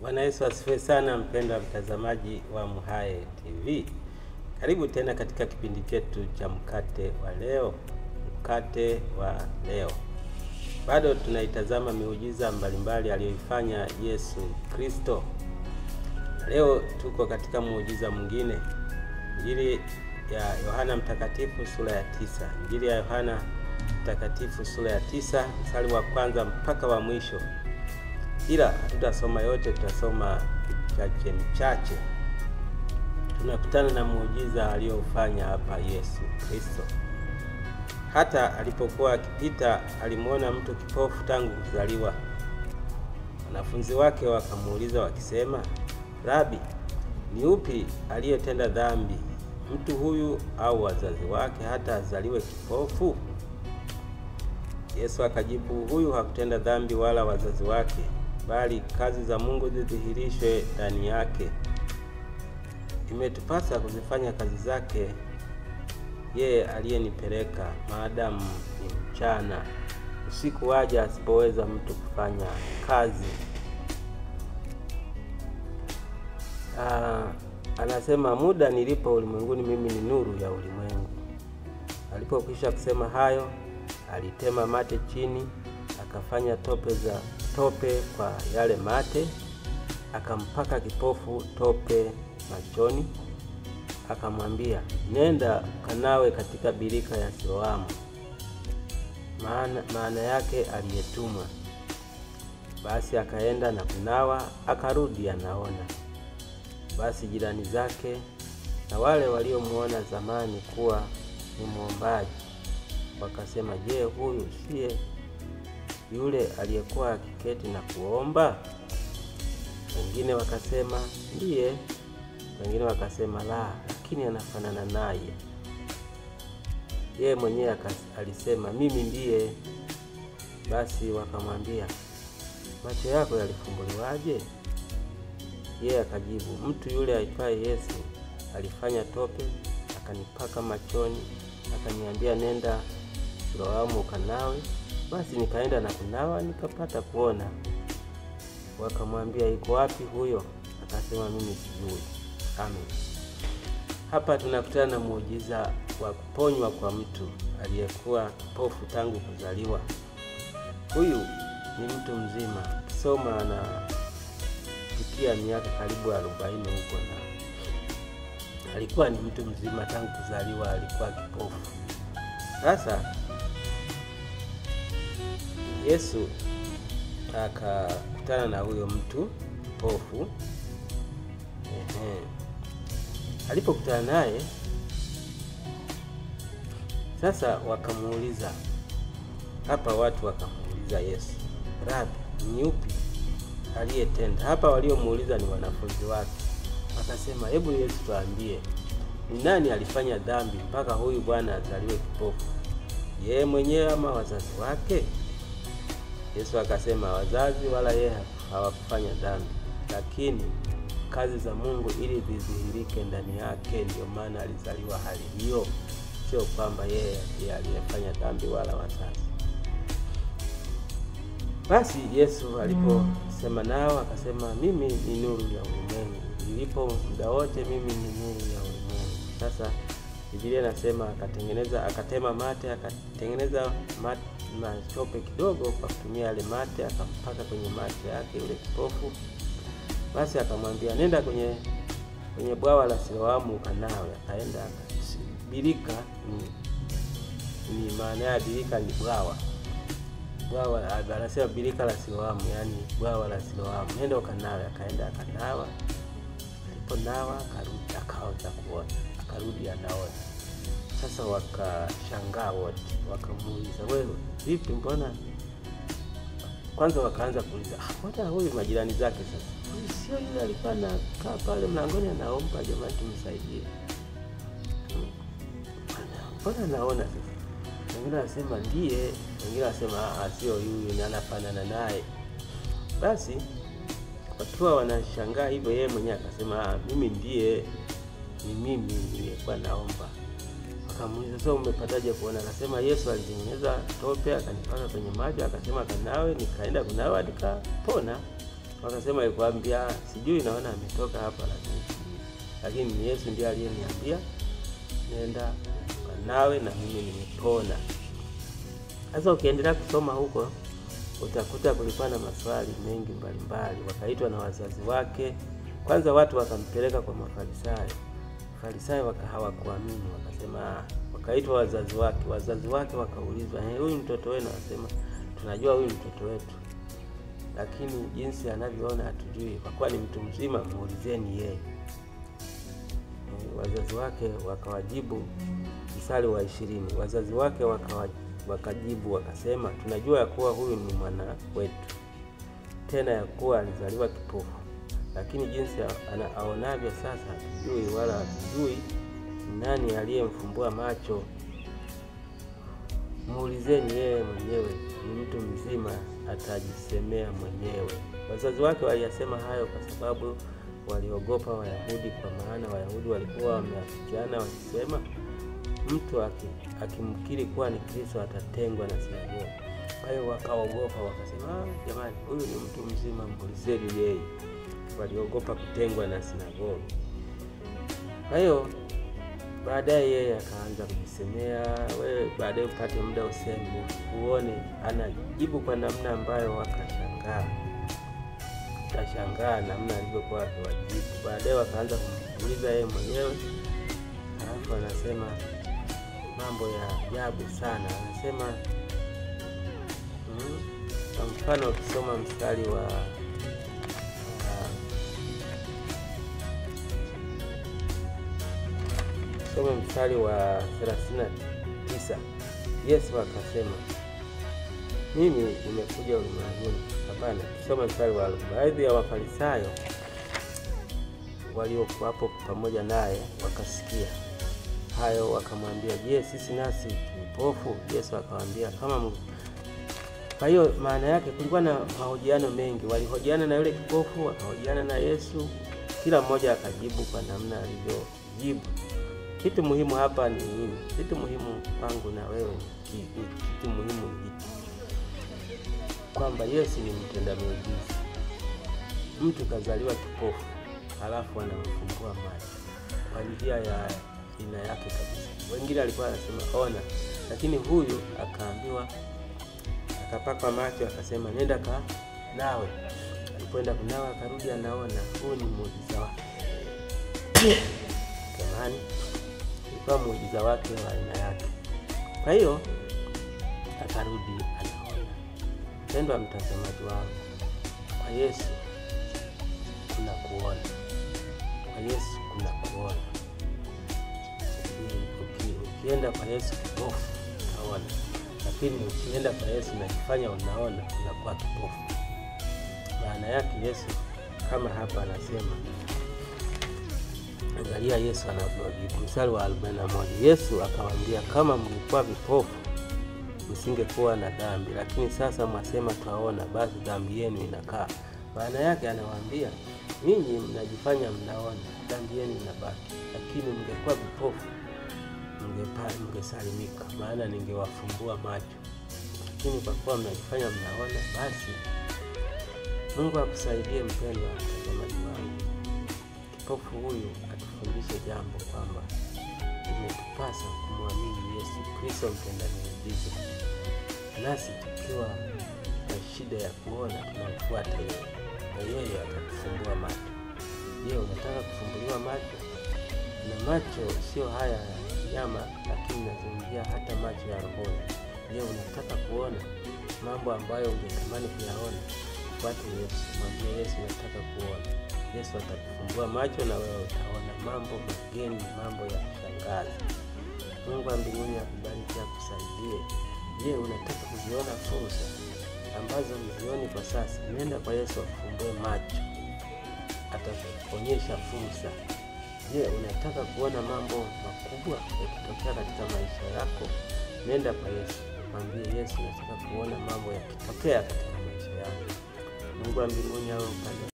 Bwana Yesu asifiwe sana, mpendwa mtazamaji wa MHAE TV. Karibu tena katika kipindi chetu cha mkate wa leo. Mkate wa leo. Bado tunaitazama miujiza mbalimbali aliyoifanya Yesu Kristo. Leo tuko katika muujiza mwingine. Injili ya Yohana Mtakatifu sura ya 9. Injili ya Yohana Mtakatifu sura ya 9, mstari wa kwanza mpaka wa mwisho. Ila hatutasoma yote, tutasoma mchache. Tunakutana na muujiza aliyofanya hapa Yesu Kristo. Hata alipokuwa akipita, alimuona mtu kipofu tangu kuzaliwa. Wanafunzi wake wakamuuliza wakisema, "Rabi, ni upi aliyetenda dhambi, mtu huyu au wazazi wake, hata azaliwe kipofu?" Yesu akajibu, "Huyu hakutenda dhambi wala wazazi wake, bali kazi za Mungu zidhihirishwe ndani yake. Imetupasa kuzifanya kazi zake yeye aliyenipeleka, maadamu ni mchana. Usiku waja asipoweza mtu kufanya kazi." Anasema, "Muda nilipo ulimwenguni, mimi ni nuru ya ulimwengu." Alipokwisha kusema hayo, alitema mate chini, akafanya tope kwa yale mate, akampaka kipofu tope machoni, akamwambia, "Nenda kanawe katika birika ya Siloamu," maana yake aliyetumwa. Basi akaenda na kunawa, akarudi anaona. Basi jirani zake na wale waliomuona zamani kuwa ni mwombaji wakasema, "Je, huyu siye yule aliyekuwa akiketi na kuomba?" Wengine wakasema, "Ndiye." Wengine wakasema, "La, lakini anafanana naye." Yeye mwenyewe alisema, "Mimi ndiye." Basi wakamwambia, "Macho yako yalifumbuliwaje?" Yeye akajibu, "Mtu yule aitwaye Yesu alifanya tope, akanipaka machoni, akaniambia, 'Nenda Siloamu ukanawe.' Basi nikaenda na kunawa, nikapata kuona." Wakamwambia, "Yuko wapi huyo?" Akasema, "Mimi sijui." Amen. Hapa tunakutana na muujiza wa kuponywa kwa mtu aliyekuwa kipofu tangu kuzaliwa. Huyu ni mtu mzima, kisoma anafikia miaka karibu 40 huko, na alikuwa ni mtu mzima tangu kuzaliwa, alikuwa kipofu. Sasa Yesu akakutana na huyo mtu kipofu. Alipokutana naye sasa, wakamuuliza hapa, watu wakamuuliza Yesu, "Rabi, ni upi aliyetenda?" Hapa waliomuuliza ni wanafunzi wake. Akasema, "Hebu Yesu tuambie, ni nani alifanya dhambi mpaka huyu bwana azaliwe kipofu? Yeye mwenyewe ama wazazi wake?" Yesu akasema, "Wazazi wala yeye hawakufanya dhambi, lakini kazi za Mungu ili zidhihirike ndani yake, ndio maana alizaliwa hali hiyo, sio kwamba yeye ndiye aliyefanya dhambi wala wazazi." Basi Yesu aliposema nao akasema, "Mimi ni nuru ya ulimwengu. Nilipo muda wote mimi ni nuru ya ulimwengu." Sasa Biblia inasema akatema mate, akatengeneza matope kidogo kwa kutumia yale mate, akampaka kwenye macho yake yule kipofu. Basi akamwambia, "Nenda kwenye bwawa la Siloamu ukanawe." Akaenda. Birika ni maana ya birika ni bwawa. Anasema birika la Siloamu, yani bwawa la Siloamu. "Nenda ukanawe." Akaenda akanawa. Aliponawa akarudi, akaanza kuona, akarudi anaona. Sasa wakashangaa wote, wakamuuliza, "Wewe vipi, mbona?" Kwanza wakaanza kuuliza, "Mbona huyu?" Majirani zake sasa, "Huyu sio yule alikuwa anakaa pale mlangoni anaomba, jamani tumsaidie. Mbona anaona sasa?" Wengine wanasema ndiye, wengine wanasema sio huyu, ni anafanana naye. Basi watu wanashangaa hivyo, yeye mwenyewe akasema, "Mimi ndiye, ni mimi nilikuwa naomba." Wakamuuliza, "Sasa umepataje kuona?" Akasema, "Yesu alitengeneza tope akanipaka kwenye macho, akasema kanawe, nikaenda kunawa nikapona." Wakasema alikwambia sijui, naona ametoka hapa lakini ni Yesu ndiye aliyeniambia nenda nawe na mimi nimepona. Sasa ukiendelea kusoma huko utakuta kulikuwa na maswali mengi mbalimbali. Wakaitwa na wazazi wake. Kwanza watu wakampeleka kwa Mafarisayo. Mafarisayo hawakuamini, wakasema, wakaitwa wazazi wake. Wazazi wake wakaulizwa, huyu mtoto wenu? Akasema, tunajua huyu mtoto wetu, lakini jinsi anavyoona hatujui, kwa kuwa ni mtu mzima, muulizeni yeye. Wazazi wake wakawajibu, mstari wa 20. Wazazi wake wakajibu wakasema, tunajua ya kuwa huyu ni mwana wetu, tena ya kuwa alizaliwa kipofu, lakini jinsi aonavyo sasa hatujui, wala hatujui nani aliyemfumbua macho. Muulizeni yeye mwenyewe, ni mtu mzima, atajisemea mwenyewe. Wazazi wake waliyasema hayo kwa sababu waliogopa Wayahudi, kwa maana Wayahudi walikuwa wameafikiana wakisema, mtu akimkiri kuwa ni Kristo atatengwa na sinagogi. Kwa hiyo wakaogopa, wakasema, jamani, huyu ni mtu mzima, muulizeni yeye. Waliogopa kutengwa na sinagogi. Kwa hiyo baadaye yeye akaanza kujisemea, wewe baadaye upate muda useme, uone anajibu kwa namna ambayo wakashangaa. Kashangaa namna alivyokuwa akiwajibu. Baadaye wakaanza kumuuliza yeye mwenyewe, halafu anasema mambo ya ajabu sana. Anasema kwa mfano ukisoma mstari wa mstari wa 39, Yesu akasema, mimi nimekuja ulimwenguni. Hapana, tusome mstari wa 40. Baadhi ya Wafarisayo waliokuwapo pamoja naye wakasikia hayo, wakamwambia, je, sisi nasi vipofu? Yesu akawaambia, kama. Kwa hiyo maana yake kulikuwa na mahojiano mengi. Walihojiana na yule kipofu, wakahojiana na Yesu, kila mmoja akajibu kwa namna alivyojibu. Kitu muhimu hapa ni nini? Kitu muhimu kwangu na wewe ni kitu muhimu hiki, kwamba Yesu ni mtenda miujiza. Mtu kazaliwa kipofu, halafu anamfumbua macho kwa njia ya aina yake kabisa. Wengine alikuwa anasema ona, lakini huyu akaambiwa, akapakwa macho, akasema nenda nawe. Alipoenda kunawa akarudi anaona. Huu ni muujiza wake. Jamani, ilikuwa muujiza wake wa aina yake. Kwa hiyo akarudi anaona. Pendwa mtazamaji wangu, kwa Yesu kuna kuona. Kwa Yesu kuna kuona. Ukienda kwa Yesu kipofu utaona, lakini ukienda kwa Yesu unajifanya unaona, unakuwa kipofu. Maana yake Yesu kama hapa anasema, angalia Yesu anavyojibu. Mstari wa 41, Yesu akawaambia, kama mlikuwa vipofu msingekuwa na dhambi, lakini sasa mwasema twaona, basi dhambi yenu inakaa. Maana yake anawaambia, ninyi mnajifanya mnaona, dhambi yenu inabaki. Lakini mngekuwa vipofu mngesalimika, maana ningewafumbua macho. Lakini kwa kuwa mnajifanya mnaona, basi Mungu akusaidie mpendwa mtazamaji wangu. Kipofu huyu atufundishe jambo, kwamba imetupasa kumwamini Yesu Kristo mtenda miujiza. Nasi tukiwa na shida ya kuona tunamfuata yeye, na yeye atatufumbua macho. Je, unataka kufumbuliwa macho? Na macho sio haya nyama, lakini nazungumzia hata macho ya roho. Je, unataka kuona mambo ambayo ungetamani kuyaona? Fuate Yesu, mwambie Yesu nataka kuona. Yesu atakufumbua macho na wewe utaona mambo mageni, mambo ya kushangaza. Mungu wa mbinguni akubariki, akusaidie. Je, unataka kuziona fursa ambazo huzioni kwa sasa? Nenda kwa Yesu akufumbue macho, atakuonyesha fursa. Je, unataka kuona mambo makubwa yakitokea katika maisha yako? Nenda kwa Yesu, mwambie Yesu nataka kuona mambo yakitokea katika maisha yako. Mungu wa mbinguni awe upande